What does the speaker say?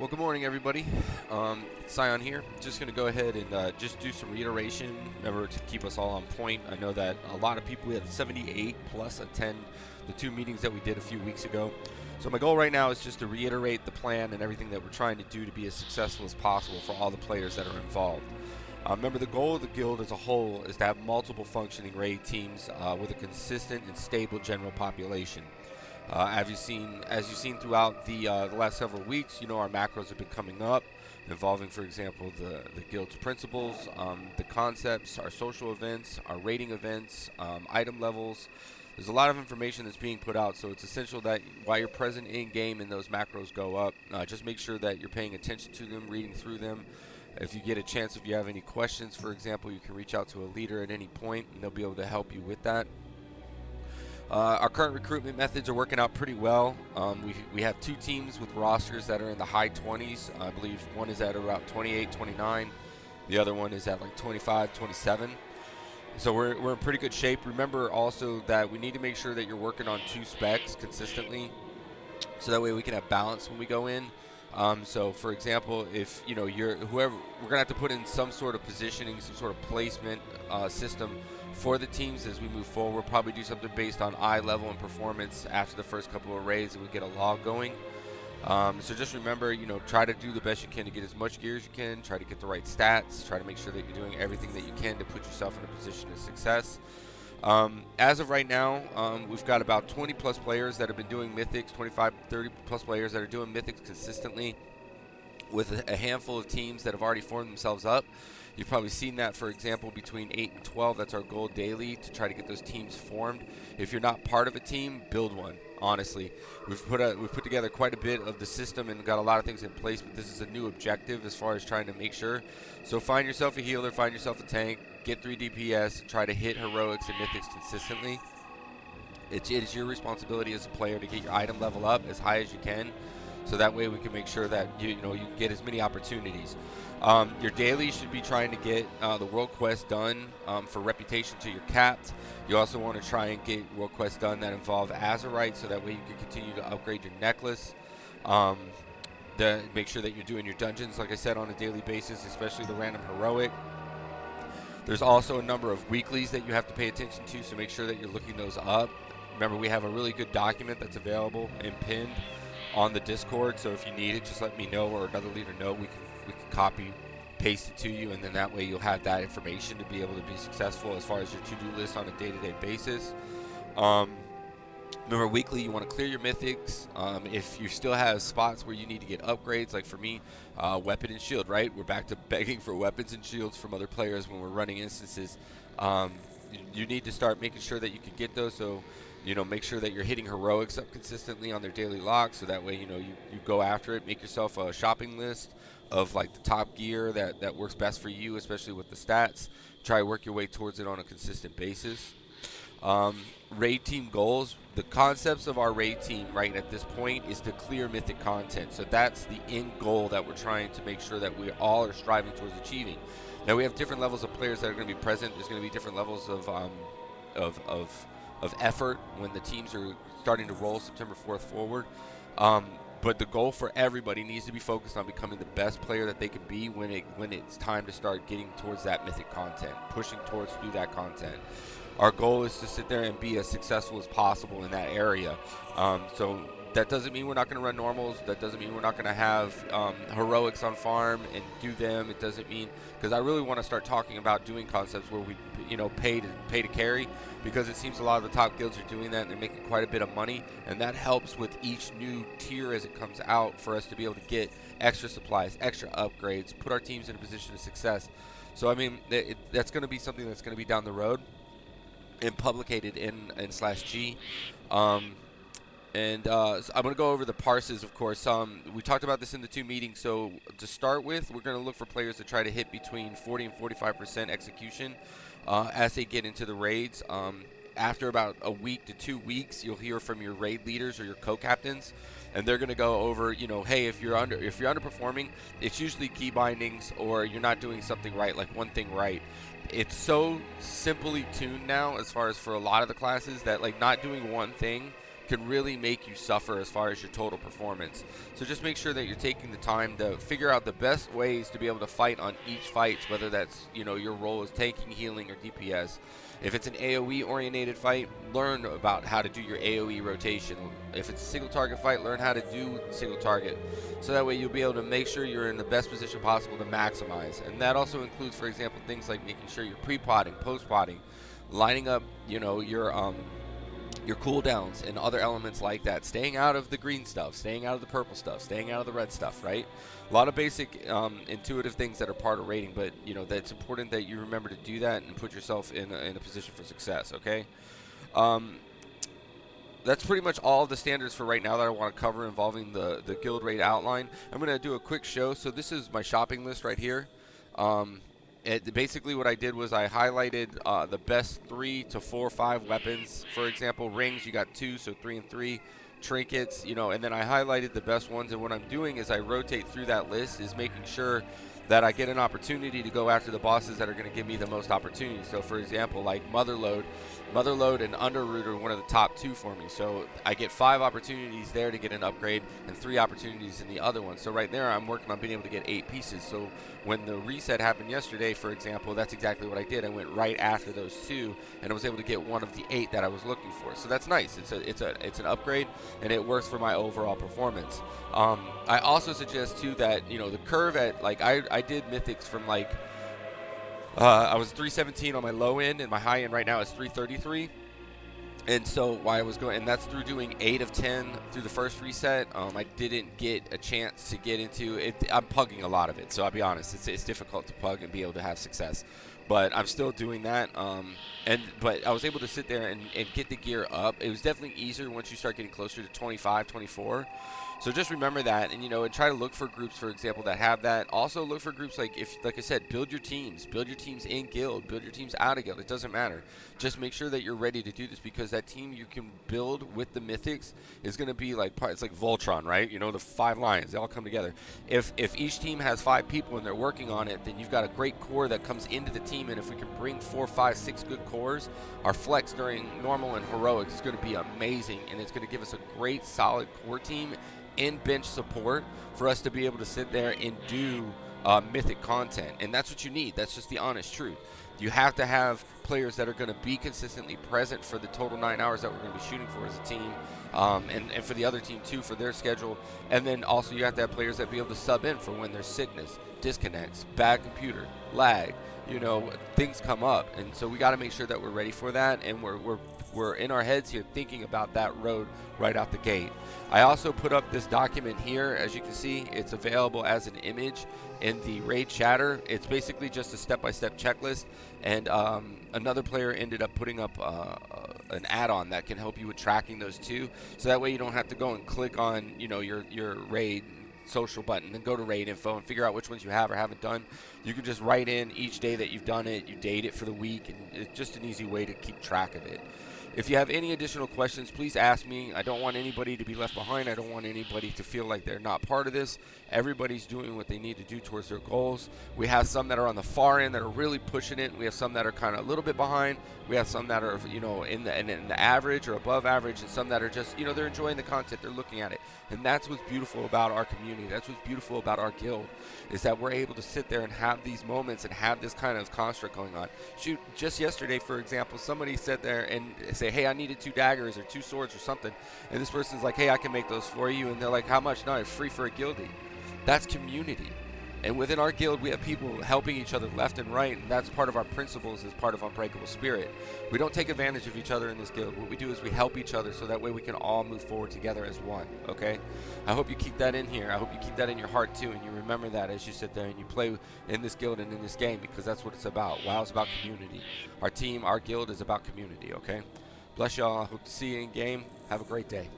Well, good morning, everybody. Scion here. Just going to go ahead and just do some reiteration. Remember to keep us all on point. I know that a lot of people, we had 78 plus attend the two meetings that we did a few weeks ago. So my goal right now is just to reiterate the plan and everything that we're trying to do to be as successful as possible for all the players that are involved. Remember, the goal of the guild as a whole is to have multiple functioning raid teams with a consistent and stable general population. As you've seen throughout the last several weeks, our macros have been coming up, involving, for example, the guild's principles, the concepts, our social events, our rating events, item levels. There's a lot of information that's being put out, so it's essential that while you're present in game and those macros go up, just make sure that you're paying attention to them, reading through them. If you get a chance, if you have any questions, for example, you can reach out to a leader at any point, and they'll be able to help you with that. Our current recruitment methods are working out pretty well. We have two teams with rosters that are in the high 20s. I believe one is at about 28, 29. The other one is at like 25, 27. So we're in pretty good shape. Remember also that we need to make sure that you're working on two specs consistently, so that way we can have balance when we go in. So for example, if you're whoever, we're gonna have to put in some sort of positioning, some sort of placement system for the teams as we move forward. We'll probably do something based on eye level and performance after the first couple of raids, and we get a log going. So just remember, try to do the best you can to get as much gear as you can. Try to get the right stats. Try to make sure that you're doing everything that you can to put yourself in a position of success. As of right now, we've got about 20 plus players that have been doing mythics, 25, 30 plus players that are doing mythics consistently, with a handful of teams that have already formed themselves up. You've probably seen that, for example, between 8 and 12. That's our goal daily, to try to get those teams formed. If you're not part of a team, build one. Honestly, we've put together quite a bit of the system and got a lot of things in place, but this is a new objective as far as trying to make sure. So find yourself a healer, find yourself a tank, get 3 DPS, try to hit heroics and mythics consistently. It is your responsibility as a player to get your item level up as high as you can, so that way we can make sure that you get as many opportunities. Your daily should be trying to get the world quest done for reputation to your capped. You also want to try and get world quests done that involve Azurite, so that way you can continue to upgrade your necklace. Make sure that you're doing your dungeons, like I said, on a daily basis, especially the random heroic. There's also a number of weeklies that you have to pay attention to, so make sure that you're looking those up. Remember, we have a really good document that's available and pinned on the Discord, so if you need it, just let me know or another leader know. We can copy, paste it to you, and then that way you'll have that information to be able to be successful as far as your to-do list on a day-to-day basis. Remember, weekly you want to clear your mythics. If you still have spots where you need to get upgrades, like for me, weapon and shield, right? We're back to begging for weapons and shields from other players when we're running instances. You need to start making sure that you can get those, so make sure that you're hitting heroics up consistently on their daily locks, so that way you go after it. Make yourself a shopping list of like the top gear that works best for you, especially with the stats. Try to work your way towards it on a consistent basis. Raid team goals. The concepts of our raid team right at this point is to clear mythic content. So that's the end goal that we're trying to make sure that we all are striving towards achieving. Now we have different levels of players that are going to be present. There's going to be different levels of effort when the teams are starting to roll September 4th forward. But the goal for everybody needs to be focused on becoming the best player that they can be when it's time to start getting towards that mythic content, pushing towards through that content. Our goal is to sit there and be as successful as possible in that area. So that doesn't mean we're not going to run normals. That doesn't mean we're not going to have heroics on farm and do them. It doesn't mean, because I really want to start talking about doing concepts where we pay to carry, because it seems a lot of the top guilds are doing that and they're making quite a bit of money, and that helps with each new tier as it comes out for us to be able to get extra supplies, extra upgrades, put our teams in a position of success. So I mean, that's going to be something that's going to be down the road and publicated in /G. So I'm going to go over the parses, of course. We talked about this in the two meetings. So to start with, we're going to look for players to try to hit between 40 and 45% execution as they get into the raids. After about a week to 2 weeks, you'll hear from your raid leaders or your co-captains, and they're going to go over, hey, if you're underperforming, it's usually key bindings or you're not doing something right, like one thing right. It's so simply tuned now as far as for a lot of the classes that like not doing one thing can really make you suffer as far as your total performance. So just make sure that you're taking the time to figure out the best ways to be able to fight on each fight, whether that's, your role is tanking, healing, or DPS. If it's an AoE oriented fight, learn about how to do your AoE rotation. If it's a single target fight, learn how to do single target. So that way you'll be able to make sure you're in the best position possible to maximize. And that also includes, for example, things like making sure you're pre-potting, post-potting, lining up, your cooldowns and other elements like that, staying out of the green stuff, staying out of the purple stuff, staying out of the red stuff, right? A lot of basic intuitive things that are part of raiding, but that's important that you remember to do that and put yourself in a position for success, okay? That's pretty much all of the standards for right now that I want to cover involving the guild raid outline. I'm going to do a quick show. So this is my shopping list right here. Basically what I did was I highlighted the best 3 to 4 or 5 weapons. For example, rings, you got 2, so 3 and 3. Trinkets, and then I highlighted the best ones. And what I'm doing is I rotate through that list, is making sure that I get an opportunity to go after the bosses that are going to give me the most opportunity. So for example, like Motherload and Underroot are one of the top 2 for me. So I get 5 opportunities there to get an upgrade and 3 opportunities in the other one. So right there I'm working on being able to get 8 pieces. So when the reset happened yesterday, for example, that's exactly what I did. I went right after those 2 and I was able to get one of the 8 that I was looking for. So that's nice. It's an upgrade and it works for my overall performance. I also suggest too that the curve at I did mythics from I was 317 on my low end, and my high end right now is 333. And so why I was going, and that's through doing 8 of 10 through the first reset. I didn't get a chance to get into it. I'm pugging a lot of it, so I'll be honest, it's difficult to pug and be able to have success. But I'm still doing that. But I was able to sit there and get the gear up. It was definitely easier once you start getting closer to 25, 24. So just remember that, and and try to look for groups, for example, that have that. Also look for groups like I said, build your teams in guild, build your teams out of guild. It doesn't matter. Just make sure that you're ready to do this, because that team you can build with the mythics is going to be it's like Voltron, right? The 5 lions, they all come together. If each team has 5 people and they're working on it, then you've got a great core that comes into the team. And if we can bring 4, 5, 6 good cores, our flex during normal and heroic is going to be amazing, and it's going to give us a great solid core team and bench support for us to be able to sit there and do mythic content. And that's what you need. That's just the honest truth. You have to have players that are going to be consistently present for the total 9 hours that we're going to be shooting for as a team, and for the other team too, for their schedule. And then also you have to have players that be able to sub in for when there's sickness, disconnects, bad computer, lag, things come up. And so we got to make sure that we're ready for that, and we're in our heads here thinking about that road right out the gate. I also put up this document here. As you can see, it's available as an image in the raid chatter. It's basically just a step-by-step checklist, and another player ended up putting up an add-on that can help you with tracking those too, so that way you don't have to go and click on your raid social button and go to raid info and figure out which ones you have or haven't done. You can just write in each day that you've done it, you date it for the week, and it's just an easy way to keep track of it. If you have any additional questions, please ask me. I don't want anybody to be left behind. I don't want anybody to feel like they're not part of this. Everybody's doing what they need to do towards their goals. We have some that are on the far end that are really pushing it. We have some that are kind of a little bit behind. We have some that are, in the average or above average, and some that are just, they're enjoying the content. They're looking at it. And that's what's beautiful about our community. That's what's beautiful about our guild, is that we're able to sit there and have these moments and have this kind of construct going on. Shoot, just yesterday, for example, somebody sat there and say, hey, I needed 2 daggers or 2 swords or something. And this person's like, hey, I can make those for you. And they're like, how much? No, it's free for a guildie. That's community. And within our guild, we have people helping each other left and right, and that's part of our principles as part of Unbreakable Spirit. We don't take advantage of each other in this guild. What we do is we help each other so that way we can all move forward together as one, okay? I hope you keep that in here. I hope you keep that in your heart too, and you remember that as you sit there and you play in this guild and in this game, because that's what it's about. WoW is about community. Our team, our guild is about community, okay? Bless y'all. Hope to see you in game. Have a great day.